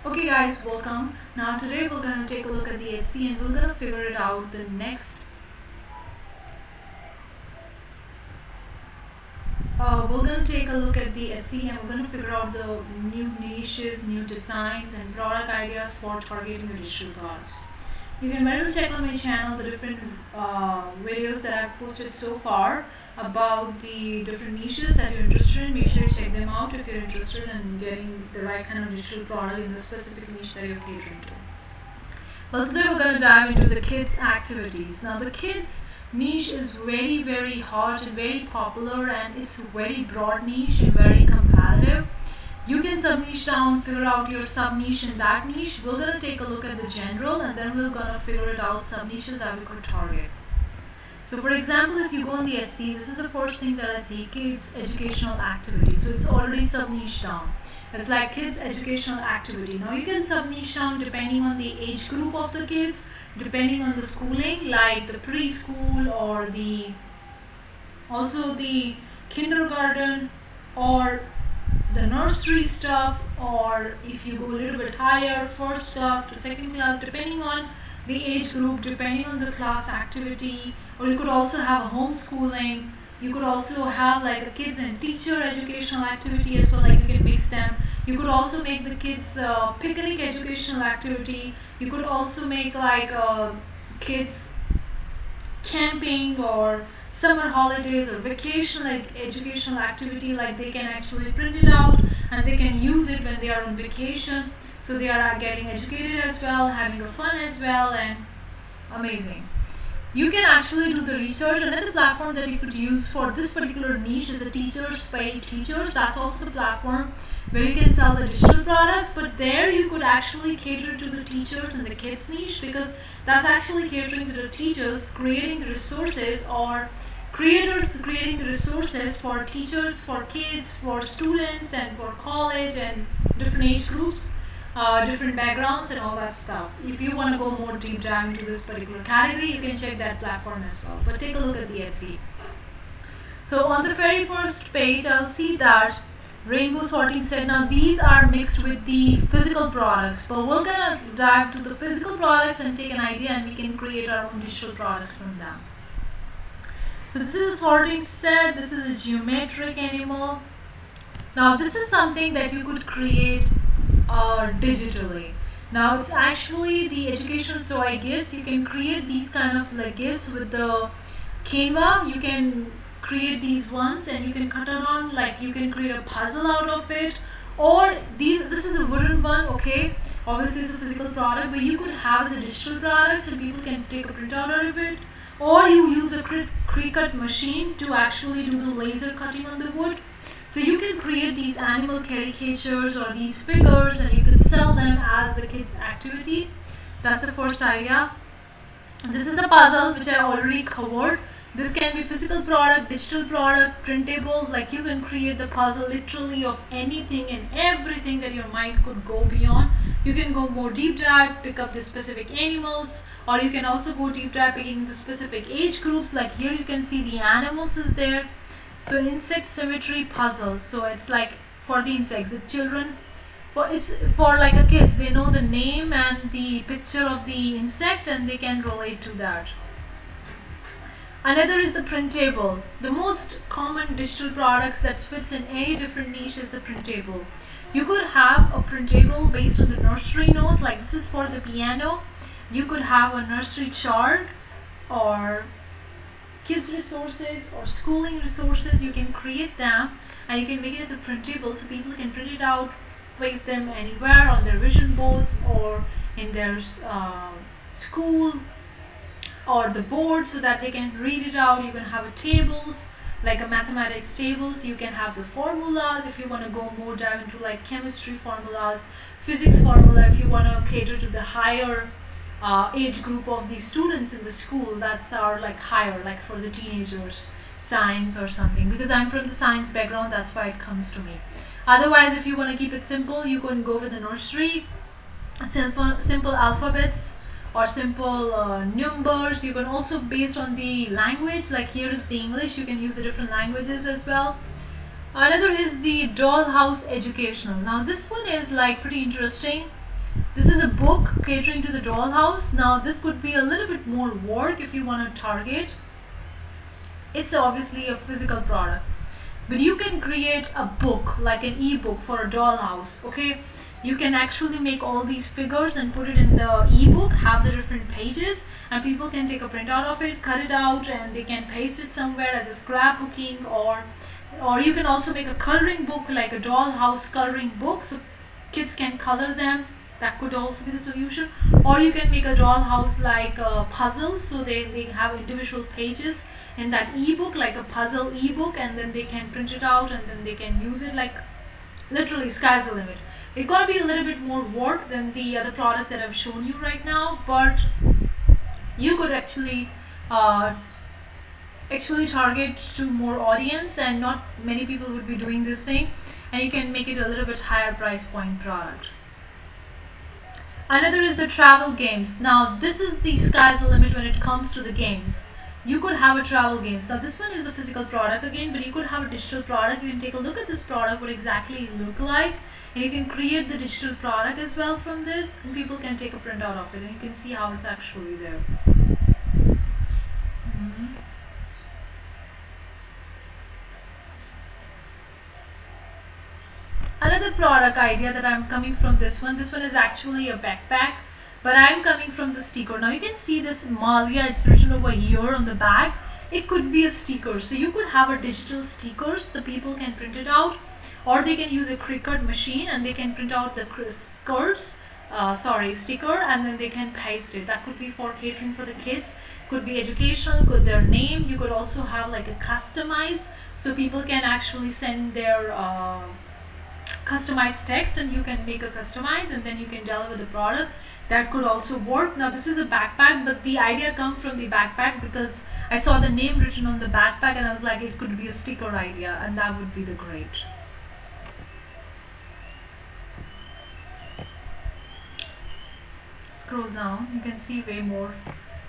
Okay guys, welcome. Now today we're gonna take a look at the HC and we're gonna figure it out the next. We're gonna take a look at the HC and we're gonna figure out the new niches, new designs, and product ideas for targeting your digital products. You can very well check on my channel the different videos that I've posted so far about the different niches that you're interested in. Make sure you check them out if you're interested in getting the right kind of digital product in the specific niche that you're catering to. Well, today we're going to dive into the kids activities. Now the kids niche is very hot and very popular, and it's a very broad niche and very competitive. You can sub niche down, figure out your sub niche in that niche. We're going to take a look at the general and then we're going to figure it out sub niches that we could target. So for example, if you go on the SC, this is the first thing that I see, kids educational activity. So it's already sub niche down. It's like kids educational activity. Now you can sub niche down depending on the age group of the kids, depending on the schooling, like the preschool or also the kindergarten or the nursery stuff, or if you go a little bit higher, first class to second class, depending on the age group, depending on the class activity. Or you could also have a homeschooling. You could also have like a kids and teacher educational activity as well, like you can mix them. You could also make the kids picnic educational activity. You could also make like kids camping or summer holidays or vacation like educational activity, like they can actually print it out and they can use it when they are on vacation, so they are getting educated as well, having a fun as well, and amazing. You can actually do the research. Another platform that you could use for this particular niche is the Teachers Pay Teachers. That's also the platform where you can sell the digital products, but there you could actually cater to the teachers in the kids niche, because that's actually catering to the teachers, creating the resources, or creators creating the resources for teachers, for kids, for students, and for college and different age groups, different backgrounds and all that stuff. If you want to go more deep dive into this particular category, you can check that platform as well. But take a look at the Etsy. So on the very first page, I'll see that rainbow sorting set. Now these are mixed with the physical products, but we're gonna dive to the physical products and take an idea, and we can create our own digital products from them. So this is a sorting set. This is a geometric animal. Now this is something that you could create digitally. Now it's actually the educational toy gifts. You can create these kind of like gifts with the Canva. You can create these ones and you can cut it on, like you can create a puzzle out of it, or this is a wooden one. Okay, obviously it's a physical product, but you could have as a digital product so people can take a printout out of it, or you use a Cricut machine to actually do the laser cutting on the wood. So you can create these animal caricatures or these figures and you can sell them as the kids activity. That's the first idea. This is a puzzle which I already covered. This can be physical product, digital product, printable. Like you can create the puzzle literally of anything and everything that your mind could go beyond. You can go more deep dive, pick up the specific animals, or you can also go deep dive picking the specific age groups. Like here you can see the animals is there. So insect symmetry puzzle. So it's like for the insects, the children, it's for like a kids, they know the name and the picture of the insect and they can relate to that. Another is the printable. The most common digital products that fits in any different niche is the printable. You could have a printable based on the nursery notes, like this is for the piano. You could have a nursery chart or kids resources or schooling resources. You can create them and you can make it as a printable so people can print it out, place them anywhere on their vision boards or in their school or the board so that they can read it out. You can have a tables like a mathematics tables. You can have the formulas if you want to go more dive into like chemistry formulas, physics formula if you want to cater to the higher age group of the students in the school. That's our like higher, like for the teenagers, science or something, because I'm from the science background, that's why it comes to me. Otherwise, if you want to keep it simple, you can go with the nursery, simple alphabets or simple numbers. You can also, based on the language, like here is the English, you can use the different languages as well. Another is the dollhouse educational. Now this one is like pretty interesting. This is a book catering to the dollhouse. Now this could be a little bit more work if you want to target. It's obviously a physical product, but you can create a book like an ebook for a dollhouse. Okay, you can actually make all these figures and put it in the ebook, have the different pages, and people can take a printout of it, cut it out, and they can paste it somewhere as a scrapbooking, or you can also make a coloring book like a dollhouse coloring book, so kids can color them. That could also be the solution. Or you can make a dollhouse like puzzles, so they have individual pages in that ebook like a puzzle ebook, and then they can print it out and then they can use it. Like literally sky's the limit. It's gonna be a little bit more work than the other products that I've shown you right now, but you could actually target to more audience, and not many people would be doing this thing, and you can make it a little bit higher price point product. Another is the travel games. Now this is the sky's the limit when it comes to the games. You could have a travel games. Now this one is a physical product again, but you could have a digital product. You can take a look at this product, what exactly it look like, and you can create the digital product as well from this, and people can take a printout of it, and you can see how it's actually there. Another product idea that I'm coming from this one is actually a backpack, but I'm coming from the sticker. Now you can see this Malia, it's written over here on the back. It could be a sticker, so you could have a digital stickers, the people can print it out, or they can use a Cricut machine and they can print out the sticker, and then they can paste it. That could be for catering for the kids, could be educational, could their name. You could also have like a customize, so people can actually send their customized text, and you can make a customize and then you can deliver the product. That could also work. Now this is a backpack, but the idea comes from the backpack because I saw the name written on the backpack and I was like, it could be a sticker idea, and that would be the great. Scroll down, you can see way more.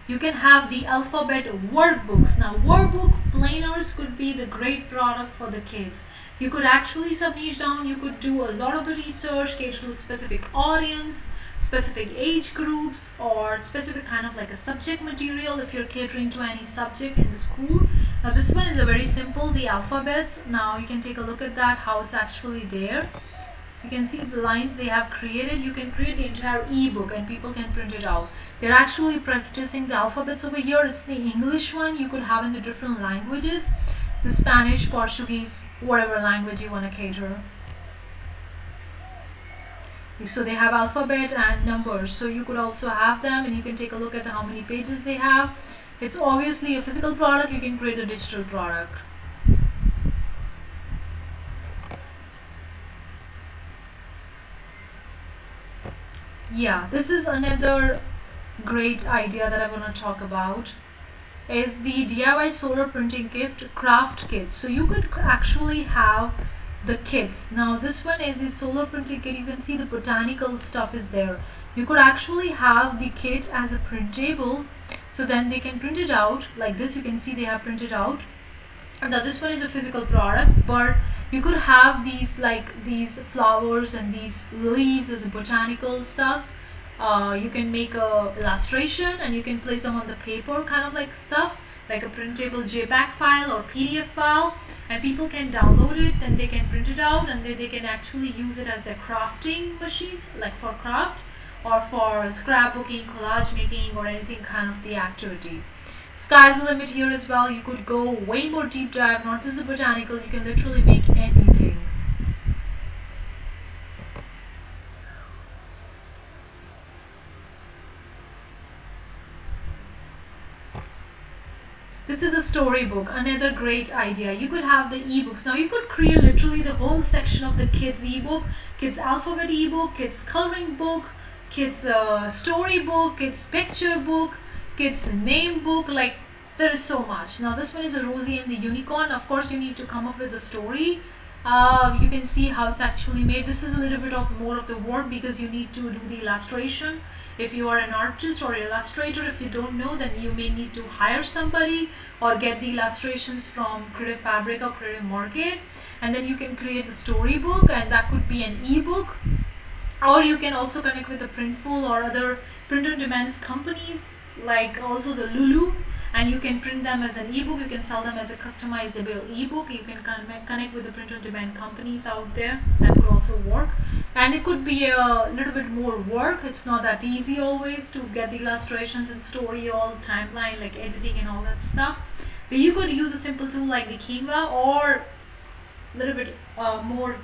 You can have the alphabet workbooks. Now workbook planners could be the great product for the kids. You could actually niche down, you could do a lot of the research, cater to a specific audience, specific age groups, or specific kind of like a subject material if you're catering to any subject in the school. Now this one is a very simple, the alphabets. Now you can take a look at that, how it's actually there. You can see the lines they have created. You can create the entire ebook and people can print it out. They're actually practicing the alphabets over here. It's the English one. You could have in the different languages, the Spanish, Portuguese, whatever language you want to cater. So they have alphabet and numbers, so you could also have them, and you can take a look at how many pages they have. It's obviously a physical product. You can create a digital product. Yeah, this is another great idea that I want to talk about, is the DIY solar printing gift craft kit. So you could actually have the kits. Now this one is the solar printing kit. You can see the botanical stuff is there. You could actually have the kit as a printable, so then they can print it out like this. You can see they have printed out. Now this one is a physical product, but you could have these like these flowers and these leaves as a botanical stuff. You can make a illustration and you can place them on the paper, kind of like stuff like a printable JPEG file or PDF file, and people can download it, then they can print it out, and then they can actually use it as their crafting machines, like for craft or for scrapbooking, collage making, or anything kind of the activity. Sky's the limit here as well. You could go way more deep dive, not just the botanical. You can literally make anything. This is a storybook, another great idea. You could have the ebooks. Now you could create literally the whole section of the kids ebook, kids alphabet ebook, kids coloring book, kids storybook, kids picture book, kids name book. Like there is so much. Now this one is a Rosie and the Unicorn. Of course you need to come up with a story. You can see how it's actually made. This is a little bit of more of the work because you need to do the illustration. If you are an artist or illustrator, if you don't know, then you may need to hire somebody or get the illustrations from Creative Fabric or Creative Market, and then you can create the storybook, and that could be an ebook, Or you can also connect with the Printful or other print on demand companies, like also the Lulu, and you can print them as an ebook. You can sell them as a customizable ebook. You can connect with the print on demand companies out there. That could also work, and it could be a little bit more work. It's not that easy always to get the illustrations and story all timeline, like editing and all that stuff. But you could use a simple tool like the Canva, or a little bit more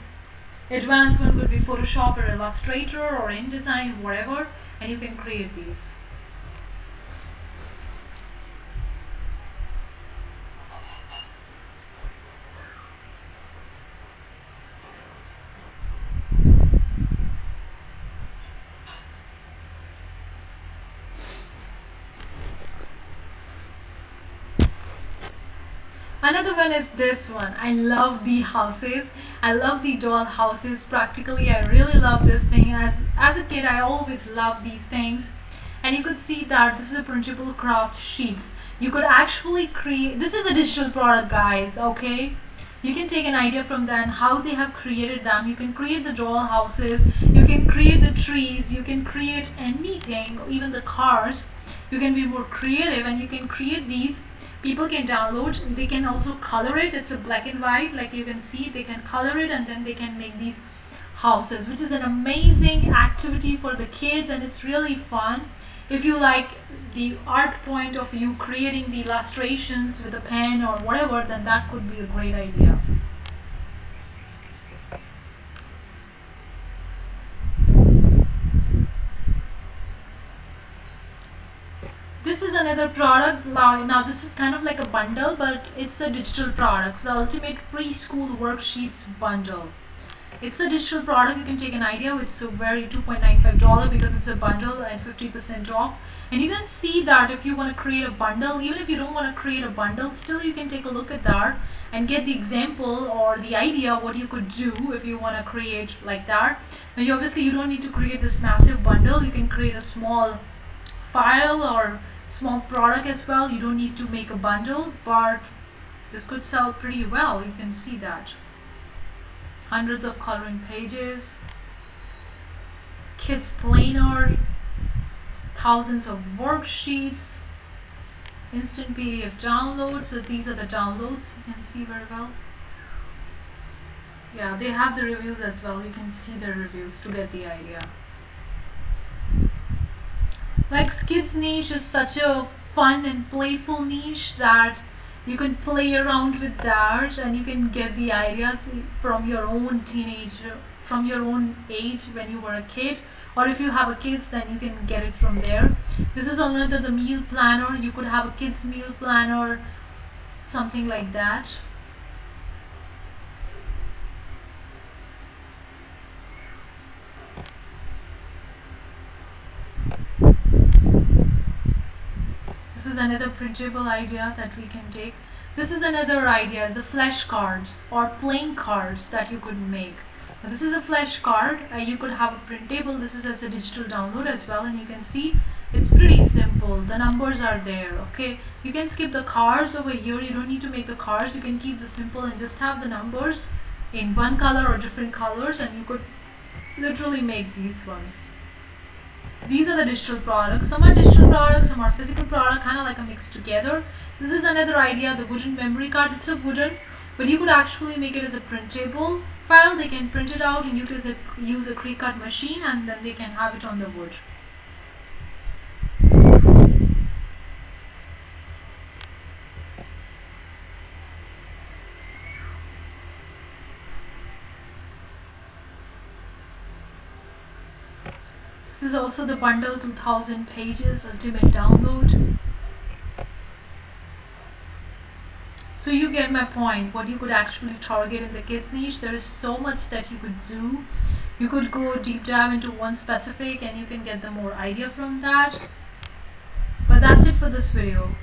advanced one could be Photoshop or Illustrator or InDesign, whatever, and you can create these. Another one is this one. I love the houses. I love the doll houses. Practically, I really love this thing. As a kid, I always loved these things. And you could see that this is a printable craft sheets. You could actually create, this is a digital product, guys, okay? You can take an idea from them, how they have created them. You can create the doll houses, you can create the trees, you can create anything, even the cars. You can be more creative and you can create these. People can download, they can also color it. It's a black and white, like you can see, they can color it and then they can make these houses, which is an amazing activity for the kids, and it's really fun. If you like the art point of you creating the illustrations with a pen or whatever, then that could be a great idea. This is another product. Now this is kind of like a bundle, but it's a digital product. The Ultimate Preschool Worksheets Bundle. It's a digital product. You can take an idea. It's a very $2.95 because it's a bundle and 50% off. And you can see that if you want to create a bundle, even if you don't want to create a bundle, still you can take a look at that and get the example or the idea what you could do if you want to create like that. Now obviously you don't need to create this massive bundle. You can create a small file or small product as well. You don't need to make a bundle, but this could sell pretty well. You can see that. Hundreds of coloring pages, kids planner, thousands of worksheets, instant PDF download. So these are the downloads, you can see very well. Yeah, they have the reviews as well. You can see the reviews to get the idea. Like kids niche is such a fun and playful niche that you can play around with that and you can get the ideas from your own teenager, from your own age when you were a kid, or if you have a kids, then you can get it from there. This is another the meal planner. You could have a kids meal planner, something like that. This is another printable idea that we can take. This is another idea, is the flash cards or playing cards that you could make. Now this is a flash card. You could have a printable. This is as a digital download as well, and you can see it's pretty simple. The numbers are there. Okay, you can skip the cards over here. You don't need to make the cards. You can keep the simple and just have the numbers in one color or different colors, and you could literally make these ones. These are the digital products. Some are digital products, some are physical product, kind of like a mix together. This is another idea, the wooden memory card. It's a wooden, but you could actually make it as a printable file. They can print it out and use a Cricut machine, and then they can have it on the wood. This is also the bundle, 2000 pages, ultimate download. So you get my point, what you could actually target in the kids niche. There is so much that you could do. You could go deep dive into one specific and you can get the more idea from that. But that's it for this video.